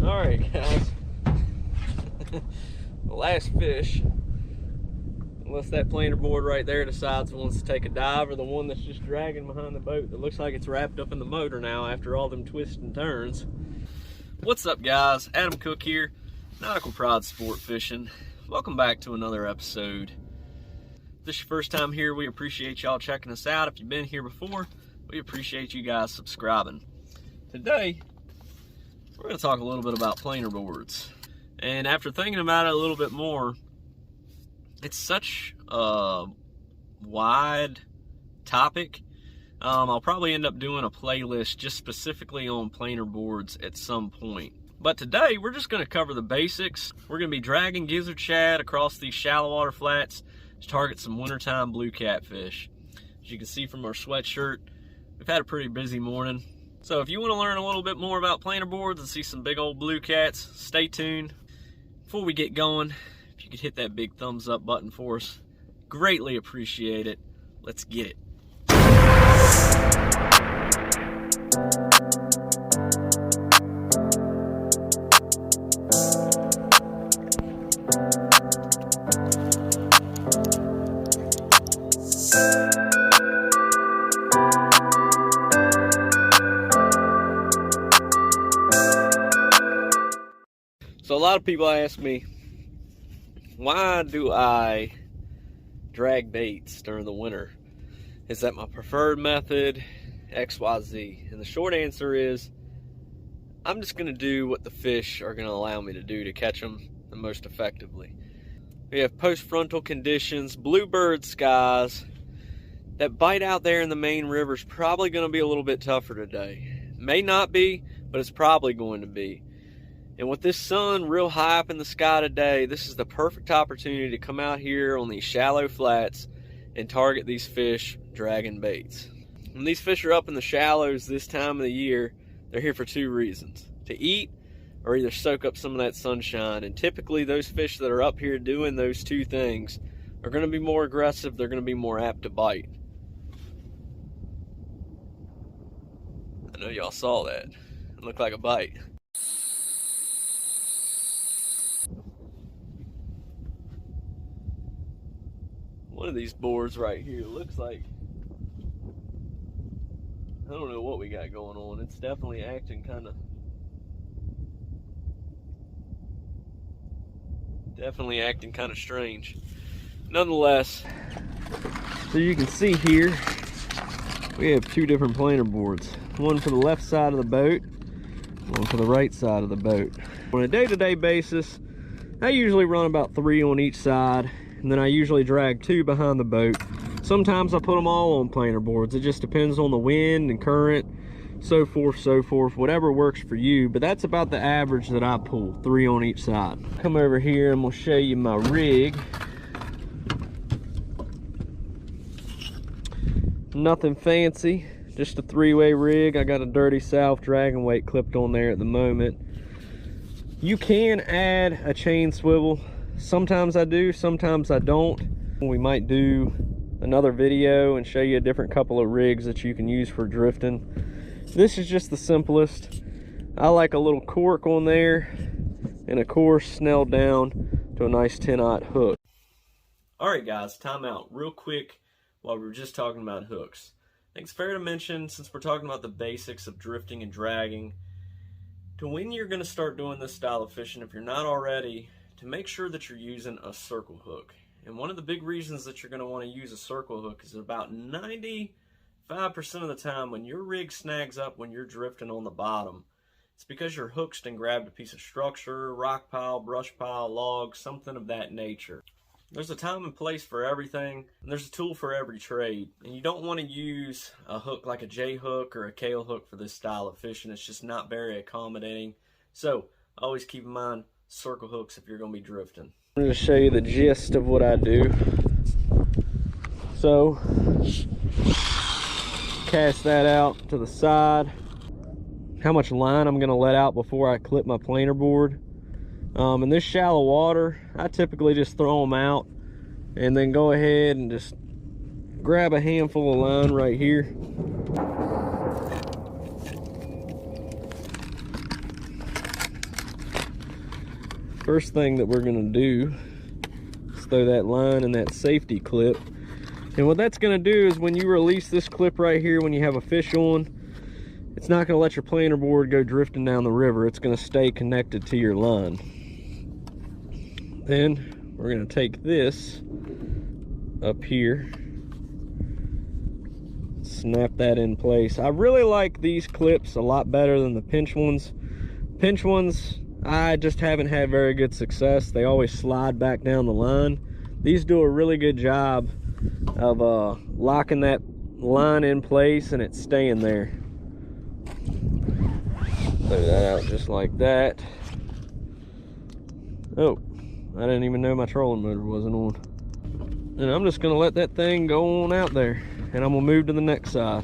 Alright guys, the last fish, unless that planer board right there decides it wants to take a dive, or the one that's just dragging behind the boat that looks like it's wrapped up in the motor now after all them twists and turns. What's up guys, Adam Cook here, Nautical Pride Sport Fishing. Welcome back to another episode. If this is your first time here, we appreciate y'all checking us out. If you've been here before, we appreciate you guys subscribing. Today, we're going to talk a little bit about planer boards. And after thinking about it a little bit more, it's such a wide topic. I'll probably end up doing a playlist just specifically on planer boards at some point. But today, we're just going to cover the basics. We're going to be dragging gizzard shad across these shallow water flats to target some wintertime blue catfish. As you can see from our sweatshirt, we've had a pretty busy morning. So if you want to learn a little bit more about planer boards and see some big old blue cats, stay tuned. Before we get going, if you could hit that big thumbs up button for us, greatly appreciate it. Let's get it. So a lot of people ask me, why do I drag baits during the winter? Is that my preferred method? XYZ. And the short answer is, I'm just going to do what the fish are going to allow me to do to catch them the most effectively. We have post-frontal conditions, bluebird skies. That bite out there in the main river is probably going to be a little bit tougher today. May not be, but it's probably going to be. And with this sun real high up in the sky today, this is the perfect opportunity to come out here on these shallow flats and target these fish dragging baits. When these fish are up in the shallows this time of the year, they're here for two reasons: to eat or either soak up some of that sunshine. And typically those fish that are up here doing those two things are going to be more aggressive, they're going to be more apt to bite. I know y'all saw that. It looked like a bite. One of these boards right here looks like, I don't know what we got going on. It's definitely acting kind of strange. Nonetheless, so you can see here, we have two different planer boards. One for the left side of the boat, one for the right side of the boat. On a day-to-day basis, I usually run about 3 on each side, and then I usually drag 2 behind the boat. Sometimes I put them all on planer boards. It just depends on the wind and current, so forth, whatever works for you. But that's about the average that I pull, 3 on each side. Come over here and we'll show you my rig. Nothing fancy, just a 3-way rig. I got a Dirty South dragon weight clipped on there at the moment. You can add a chain swivel. Sometimes I do, sometimes I don't. We might do another video and show you a different couple of rigs that you can use for drifting. This is just the simplest. I like a little cork on there and a course snelled down to a nice 10-aught hook. Alright guys, time out real quick while we were just talking about hooks. I think it's fair to mention, since we're talking about the basics of drifting and dragging, to when you're going to start doing this style of fishing, if you're not already, to make sure that you're using a circle hook. And one of the big reasons that you're going to want to use a circle hook is about 95% of the time when your rig snags up when you're drifting on the bottom, it's because your hook's been grabbed a piece of structure, rock pile, brush pile, log, something of that nature. There's a time and place for everything, and there's a tool for every trade. And you don't want to use a hook like a J hook or a Kale hook for this style of fishing. It's just not very accommodating. So always keep in mind circle hooks if you're going to be drifting. I'm going to show you the gist of what I do. So cast that out to the side. How much line I'm going to let out before I clip my planer board. In this shallow water, I typically just throw them out and then go ahead and just grab a handful of line right here. First thing that we're gonna do is throw that line in that safety clip. And what that's gonna do is when you release this clip right here, when you have a fish on, it's not gonna let your planer board go drifting down the river. It's gonna stay connected to your line. Then we're gonna take this up here, snap that in place. I really like these clips a lot better than the pinch ones. Pinch ones, I just haven't had very good success. They always slide back down the line. These do a really good job of locking that line in place and it's staying there. Throw that out just like that. Oh, I didn't even know my trolling motor wasn't on. And I'm just gonna let that thing go on out there, and I'm gonna move to the next side.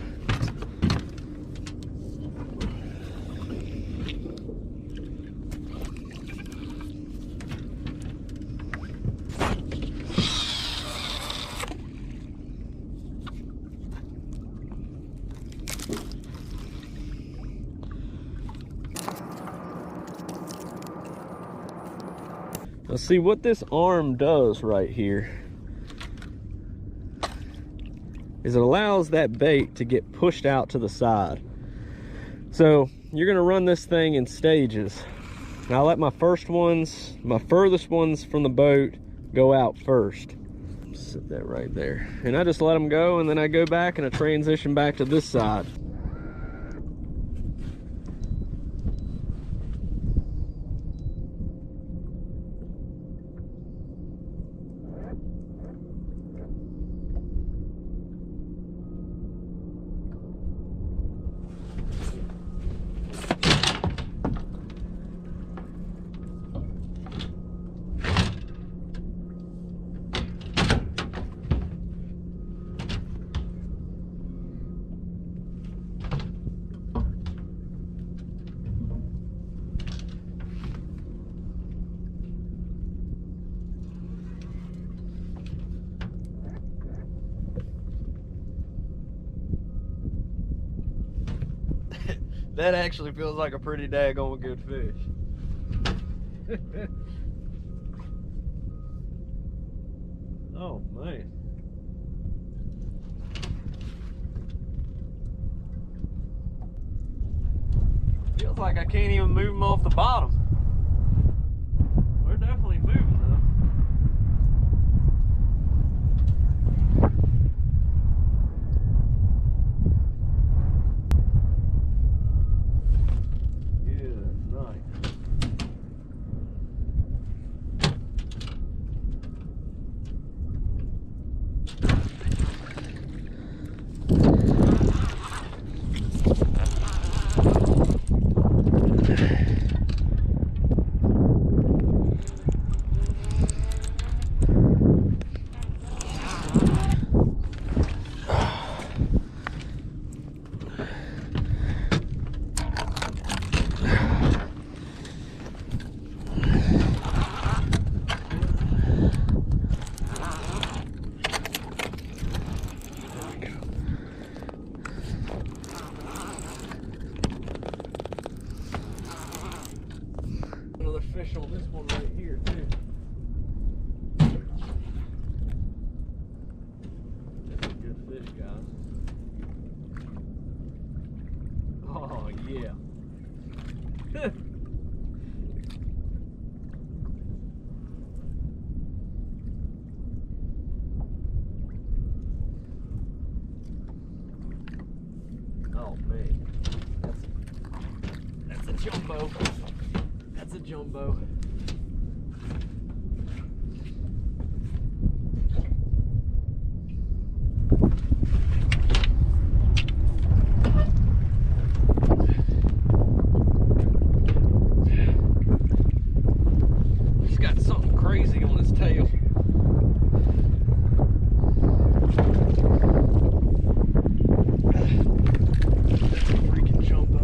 Now see what this arm does right here is it allows that bait to get pushed out to the side. So you're gonna run this thing in stages. Now I let my furthest ones from the boat go out first. Sit that right there. And I just let them go, and then I go back and I transition back to this side. That actually feels like a pretty daggone good fish. Oh man. Feels like I can't even move them off the bottom. We're definitely moving though. Fish on this one right here too. That's a good fish, guys. Oh yeah. Oh man, that's a jumbo. That's a jumbo. He's got something crazy on his tail. That's a freaking jumbo.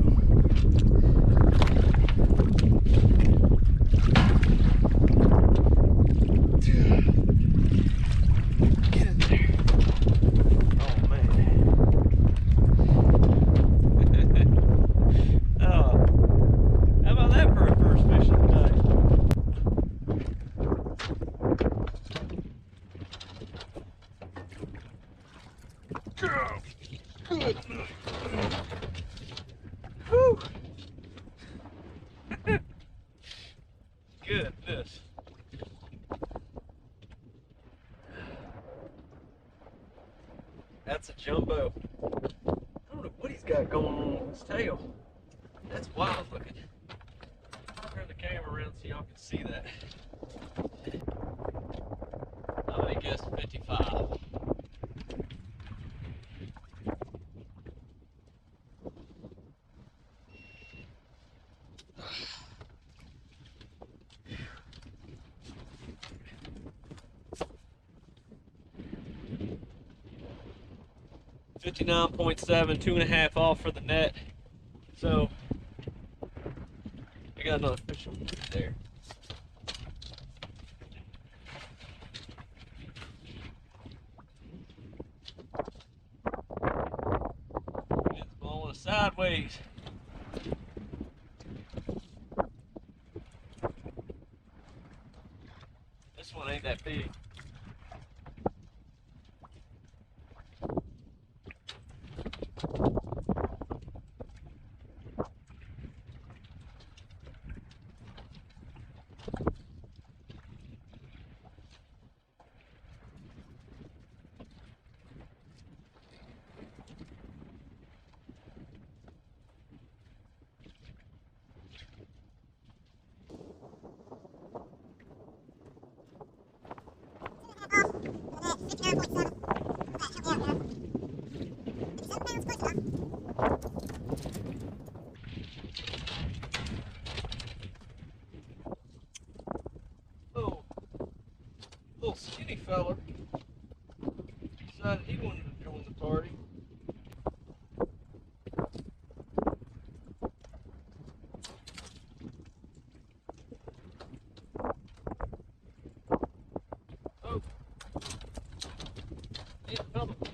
his tail. That's wild looking. Turn the camera around so y'all can see that. I would have guessed 55. $59.7, 2.5 off for the net. So I got another fish over there. It's blowing sideways. This one ain't that big. Oh, little skinny fella decided he wanted to join the party. Oh, yeah, another one.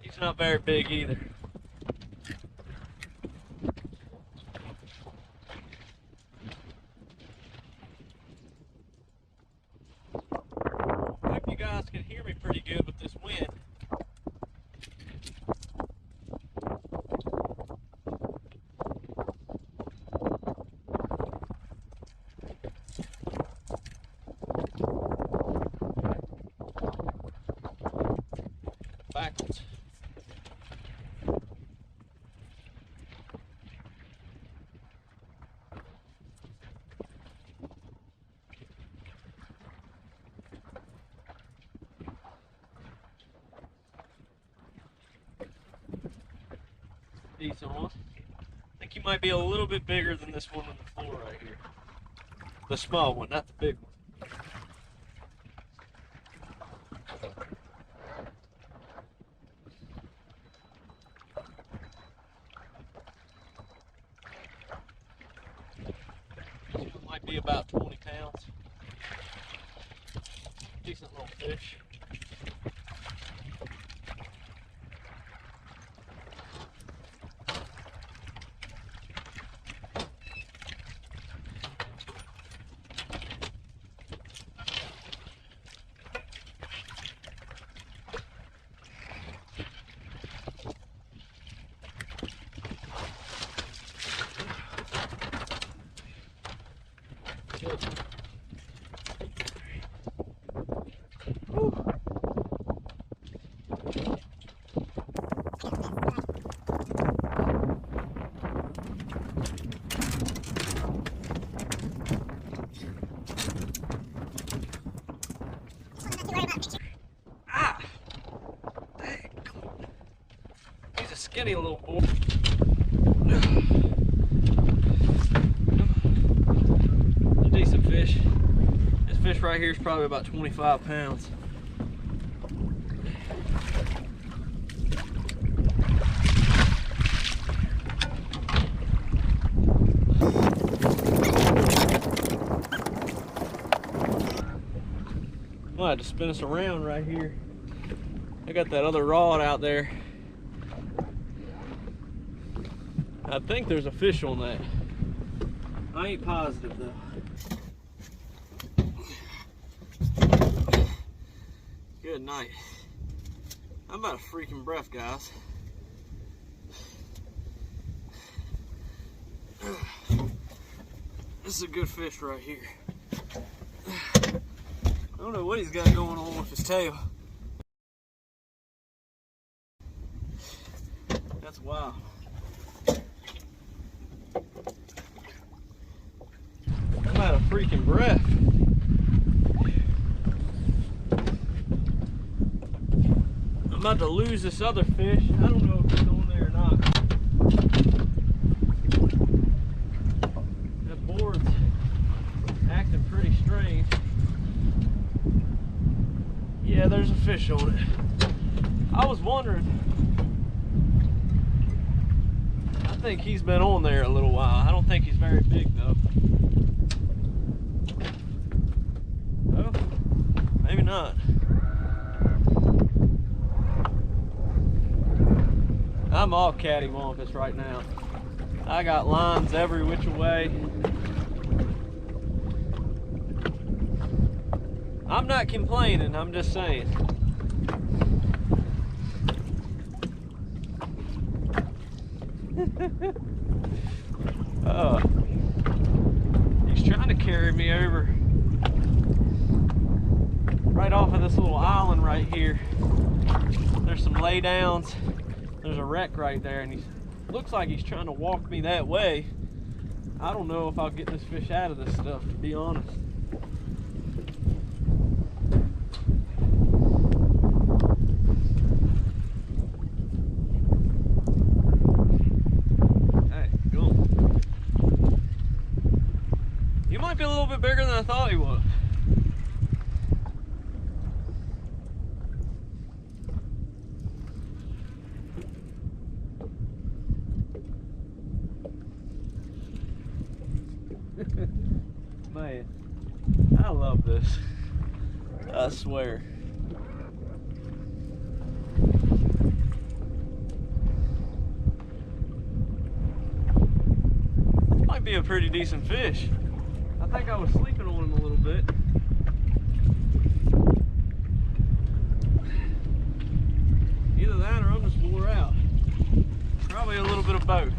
He's not very big either. Hope you guys can hear me pretty good with this wind. Backwards. Decent one. I think you might be a little bit bigger than this one on the floor right here. The small one, not the big one. This one might be about 20 pounds. Decent little fish. Ah! Dang, come on. He's a skinny little boy. A decent fish. This fish right here is probably about 25 pounds. I had to spin us around right here. I got that other rod out there. I think there's a fish on that. I ain't positive though. Good night. I'm out of freaking breath, guys. This is a good fish right here. I don't know what he's got going on with his tail. That's wild. I'm out of freaking breath. I'm about to lose this other fish. I don't know if it's on there or not. That board's acting pretty strange. Yeah, there's a fish on it. I was wondering. I think he's been on there a little while. I don't think he's very big though. Oh, maybe not. I'm all cattywampus right now. I got lines every which way. I'm not complaining, I'm just saying. He's trying to carry me over right off of this little island right here. There's some lay downs. There's a wreck right there, and he looks like he's trying to walk me that way. I don't know if I'll get this fish out of this stuff, to be honest. Hey, go on. You might be a little bit bigger than I thought he was. Man, I love this. I swear. This might be a pretty decent fish. I think I was sleeping on him a little bit. Either that or I'm just wore out. Probably a little bit of both.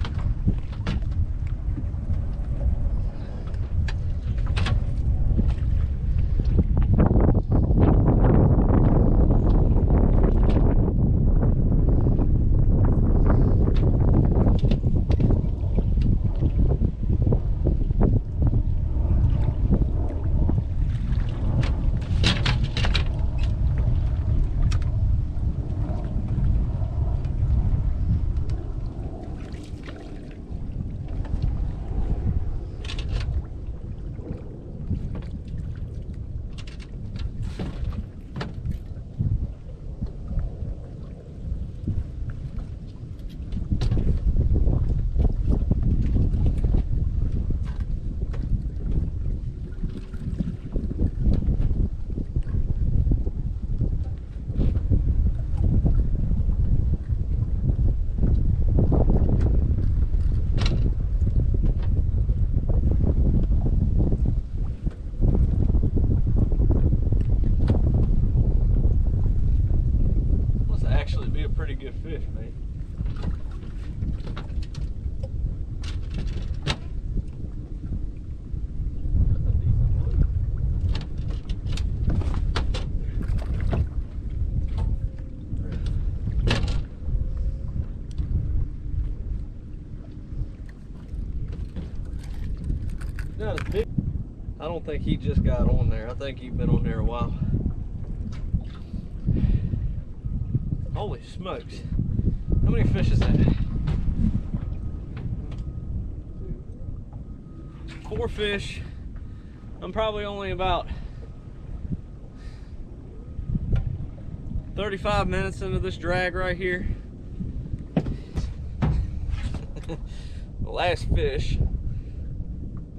Be a pretty good fish, man. Not as big. I don't think he just got on there. I think he's been on there a while. Holy smokes. How many fish is that? 4 fish. I'm probably only about 35 minutes into this drag right here. The last fish,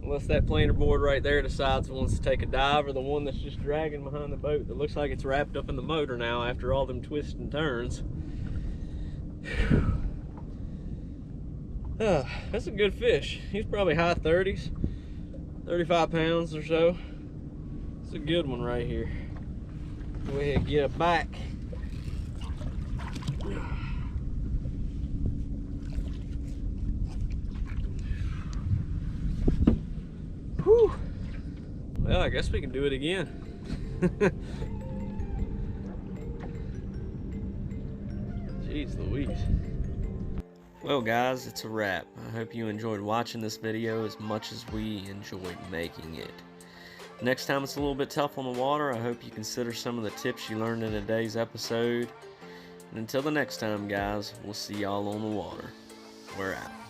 unless that planer board right there decides it wants to take a dive, or the one that's just dragging behind the boat that looks like it's wrapped up in the motor now after all them twists and turns. That's a good fish. He's probably high 30s, 35 pounds or so. It's a good one right here. Go ahead and get it back. Whew. Well, I guess we can do it again. Jeez Louise. Well guys, it's a wrap. I hope you enjoyed watching this video as much as we enjoyed making it. Next time it's a little bit tough on the water, I hope you consider some of the tips you learned in today's episode. And until the next time guys, we'll see y'all on the water. We're out.